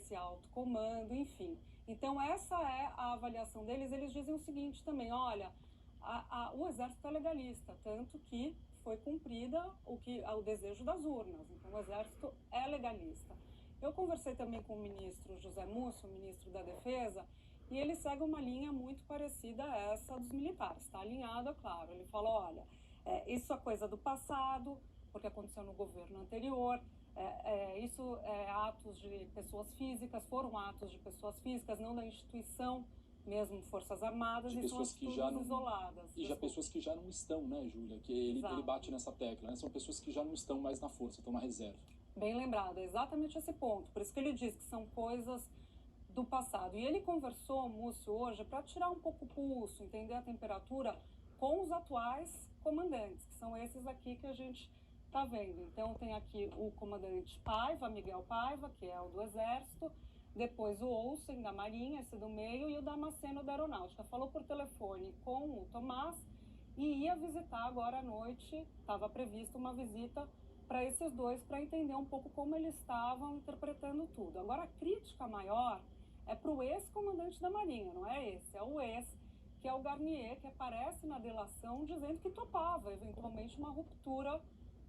esse alto comando, enfim. Então, essa é a avaliação deles. Eles dizem o seguinte também, olha, o Exército é legalista, tanto que foi cumprida o desejo das urnas. Então, o Exército é legalista. Eu conversei também com o ministro José Múcio, o ministro da Defesa, e ele segue uma linha muito parecida a essa dos militares. Está alinhado, é claro. Ele falou, olha, isso é coisa do passado, porque aconteceu no governo anterior, isso é atos de pessoas físicas, foram atos de pessoas físicas, não da instituição, mesmo Forças Armadas, de e são atitudes isoladas. E já pessoas que já não estão, né, Júlia? Que ele bate nessa tecla, né? São pessoas que já não estão mais na força, estão na reserva. Bem lembrado, é exatamente esse ponto. Por isso que ele diz que são coisas do passado. E ele conversou, Múcio, hoje, para tirar um pouco o pulso, entender a temperatura com os atuais comandantes, que são esses aqui que a gente está vendo. Então, tem aqui o comandante Paiva, Miguel Paiva, que é o do Exército, depois o Olsen, da Marinha, esse do meio, e o Damasceno, da Aeronáutica. Falou por telefone com o Tomás e ia visitar agora à noite, estava prevista uma visita para esses dois, para entender um pouco como eles estavam interpretando tudo. Agora, a crítica maior é para o ex-comandante da Marinha, não é esse, é o ex, que é o Garnier, que aparece na delação dizendo que topava, eventualmente, uma ruptura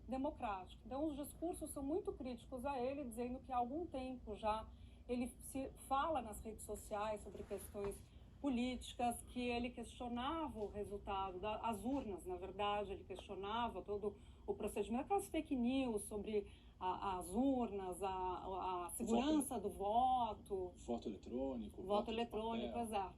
democrática. Então, os discursos são muito críticos a ele, dizendo que há algum tempo já ele se fala nas redes sociais sobre questões políticas, que ele questionava o resultado das urnas, na verdade, ele questionava todo o procedimento, aquelas fake news sobre as urnas, a segurança do voto. Voto eletrônico. Voto eletrônico, exato.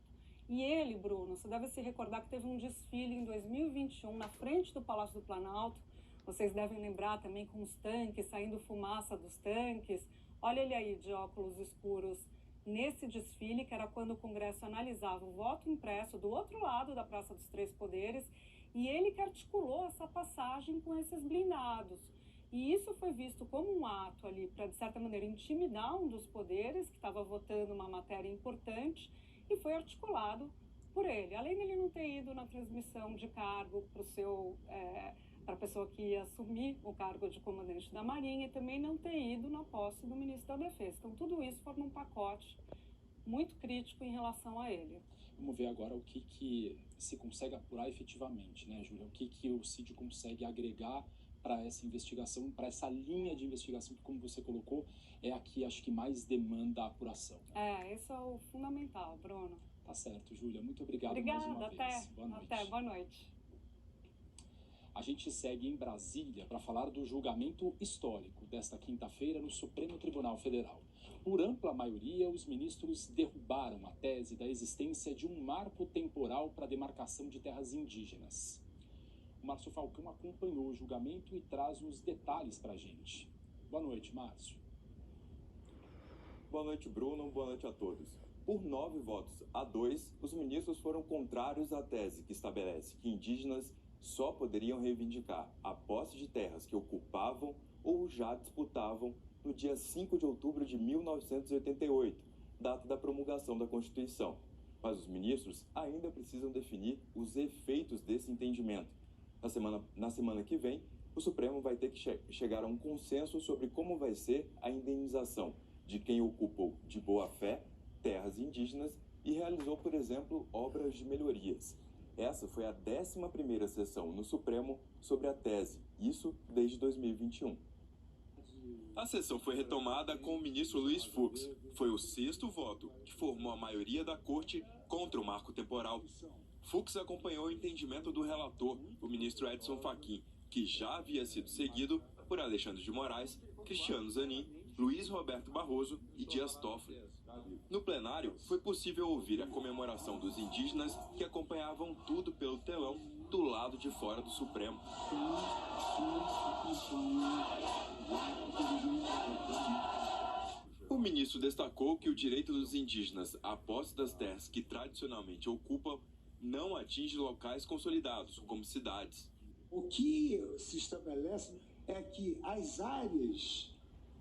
E ele, Bruno, você deve se recordar que teve um desfile em 2021 na frente do Palácio do Planalto. Vocês devem lembrar também com os tanques, saindo fumaça dos tanques. Olha ele aí de óculos escuros nesse desfile, que era quando o Congresso analisava o voto impresso do outro lado da Praça dos Três Poderes, e ele que articulou essa passagem com esses blindados. E isso foi visto como um ato ali para, de certa maneira, intimidar um dos poderes que estava votando uma matéria importante, e foi articulado por ele. Além dele não ter ido na transmissão de cargo para a pessoa que ia assumir o cargo de comandante da Marinha, e também não ter ido na posse do ministro da Defesa. Então, tudo isso forma um pacote muito crítico em relação a ele. Vamos ver agora o que se consegue apurar efetivamente, né, Júlia? O que o CID consegue agregar para essa investigação, para essa linha de investigação que, como você colocou, é a que acho que mais demanda a apuração. Esse é o fundamental, Bruno. Tá certo, Júlia. Muito obrigado. Obrigada, mais uma vez. Boa noite. Até, boa noite. A gente segue em Brasília para falar do julgamento histórico desta quinta-feira no Supremo Tribunal Federal. Por ampla maioria, os ministros derrubaram a tese da existência de um marco temporal para a demarcação de terras indígenas. O Márcio Falcão acompanhou o julgamento e traz os detalhes para a gente. Boa noite, Márcio. Boa noite, Bruno. Boa noite a todos. Por 9 votos a 2, os ministros foram contrários à tese que estabelece que indígenas só poderiam reivindicar a posse de terras que ocupavam ou já disputavam no dia 5 de outubro de 1988, data da promulgação da Constituição. Mas os ministros ainda precisam definir os efeitos desse entendimento. Na semana que vem, o Supremo vai ter que chegar a um consenso sobre como vai ser a indenização de quem ocupou de boa fé terras indígenas e realizou, por exemplo, obras de melhorias. Essa foi a 11ª sessão no Supremo sobre a tese, isso desde 2021. A sessão foi retomada com o ministro Luiz Fux. Foi o 6º voto, que formou a maioria da corte contra o marco temporal. Fux acompanhou o entendimento do relator, o ministro Edson Fachin, que já havia sido seguido por Alexandre de Moraes, Cristiano Zanin, Luiz Roberto Barroso e Dias Toffoli. No plenário, foi possível ouvir a comemoração dos indígenas que acompanhavam tudo pelo telão do lado de fora do Supremo. O ministro destacou que o direito dos indígenas à posse das terras que tradicionalmente ocupam não atinge locais consolidados, como cidades. O que se estabelece é que as áreas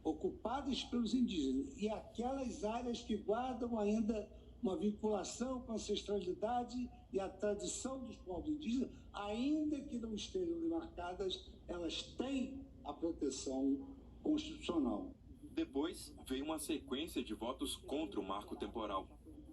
ocupadas pelos indígenas e aquelas áreas que guardam ainda uma vinculação com a ancestralidade e a tradição dos povos indígenas, ainda que não estejam demarcadas, elas têm a proteção constitucional. Depois, veio uma sequência de votos contra o marco temporal.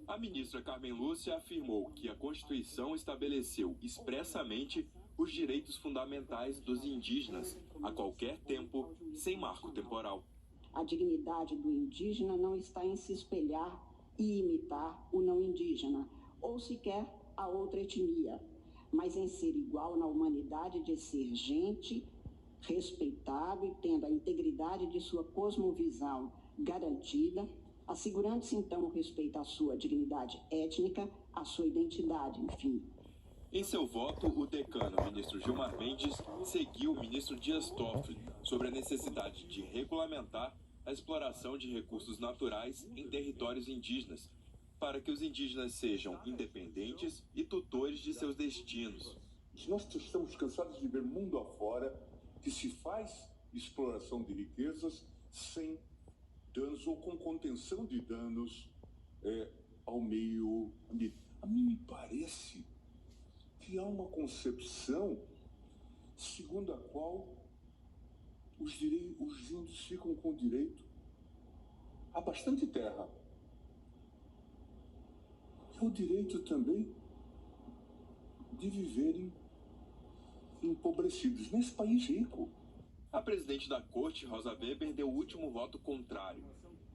A ministra Carmen Lúcia afirmou que a Constituição estabeleceu expressamente os direitos fundamentais dos indígenas a qualquer tempo, sem marco temporal. A dignidade do indígena não está em se espelhar e imitar o não indígena, ou sequer a outra etnia, mas em ser igual na humanidade de ser gente, respeitado e tendo a integridade de sua cosmovisão garantida, assegurando-se então o respeito à sua dignidade étnica, à sua identidade, enfim. Em seu voto, o decano, ministro Gilmar Mendes, seguiu o ministro Dias Toffoli sobre a necessidade de regulamentar a exploração de recursos naturais em territórios indígenas, para que os indígenas sejam independentes e tutores de seus destinos. Nós estamos cansados de ver mundo afora que se faz exploração de riquezas sem danos ou com contenção de danos ao meio ambiente. A mim me parece que há uma concepção segundo a qual os índios ficam com direito a bastante terra. E o direito também de viverem empobrecidos nesse país rico. A presidente da Corte, Rosa Weber, deu o último voto contrário.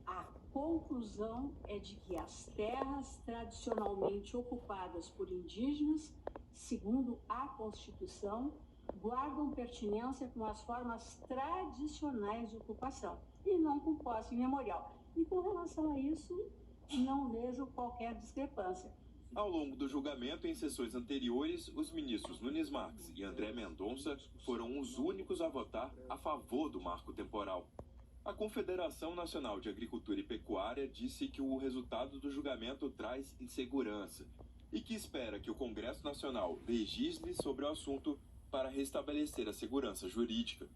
A conclusão é de que as terras tradicionalmente ocupadas por indígenas, segundo a Constituição, guardam pertinência com as formas tradicionais de ocupação e não com posse memorial. E com relação a isso, não vejo qualquer discrepância. Ao longo do julgamento, em sessões anteriores, os ministros Nunes Marques e André Mendonça foram os únicos a votar a favor do marco temporal. A Confederação Nacional de Agricultura e Pecuária disse que o resultado do julgamento traz insegurança e que espera que o Congresso Nacional legisle sobre o assunto para restabelecer a segurança jurídica.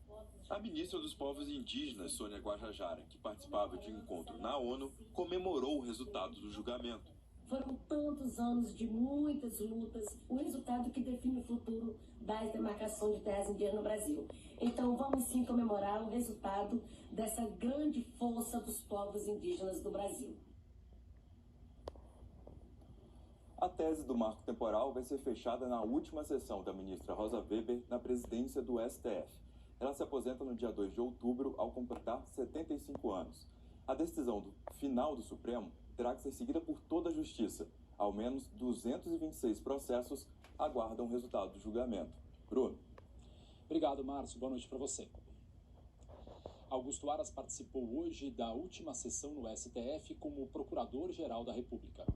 A ministra dos Povos Indígenas, Sônia Guajajara, que participava de um encontro na ONU, comemorou o resultado do julgamento. Foram tantos anos de muitas lutas, o resultado que define o futuro da demarcação de terras indígenas no Brasil. Então vamos sim comemorar o resultado dessa grande força dos povos indígenas do Brasil. A tese do marco temporal vai ser fechada na última sessão da ministra Rosa Weber na presidência do STF. Ela se aposenta no dia 2 de outubro ao completar 75 anos. A decisão final do Supremo terá que ser seguida por toda a justiça. Ao menos 226 processos aguardam o resultado do julgamento. Bruno. Obrigado, Márcio. Boa noite para você. Augusto Aras participou hoje da última sessão no STF como Procurador-Geral da República.